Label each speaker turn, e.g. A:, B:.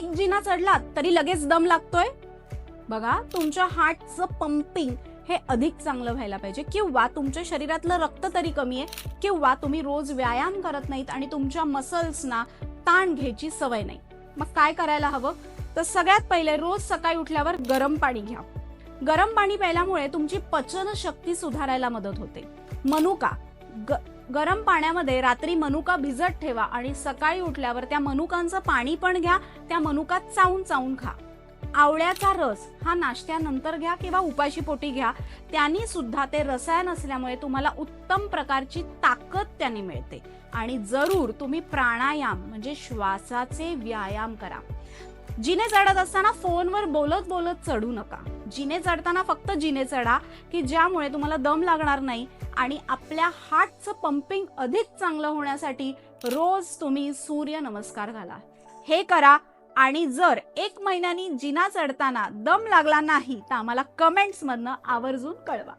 A: एक जिना चढलात तरी लगेच दम लागतोय? बघा, तुमच्या हार्टचं पंपिंग हे अधिक चांगलं व्हायला पाहिजे, किंवा तुमच्या शरीरातलं रक्त तरी कमी आहे, किंवा तुम्ही रोज व्यायाम करत नाहीत आणि तुमच्या मसल्सना ताण घ्यायची सवय नाही. मग काय करायला हवं? तर सगळ्यात पहिले रोज सकाळी उठल्यावर गरम पाणी घ्या. गरम पाणी प्यायल्यामुळे तुमची पचनशक्ती सुधारायला मदत होते. मनुका, गरम पाण्यामध्ये रात्री मनुका भिजत ठेवा आणि सकाळी उठल्यावर त्या मनुकांचं पाणी पण घ्या, त्या मनुका चावून चावून खा. आवळ्याचा रस हा नाश्त्यानंतर घ्या किंवा उपाशी पोटी घ्या. त्यांनी सुद्धा ते रसायन असल्यामुळे तुम्हाला उत्तम प्रकारची ताकद त्यांनी मिळते. आणि जरूर तुम्ही प्राणायाम म्हणजे श्वासाचे व्यायाम करा. जिने चढत असताना फोनवर बोलत बोलत चढू नका. जिने चढताना फक्त जिने चढा की ज्यामुळे तुम्हाला दम लागणार नाही. आणि आपल्या हार्टचं पंपिंग अधिक चांगलं होण्यासाठी रोज तुम्ही सूर्य नमस्कार घाला. हे करा. आणि जर 1 महिन्यानी जिना चढताना दम लागला नाही तर आम्हाला कमेंट्स मधनं आवर्जून कळवा.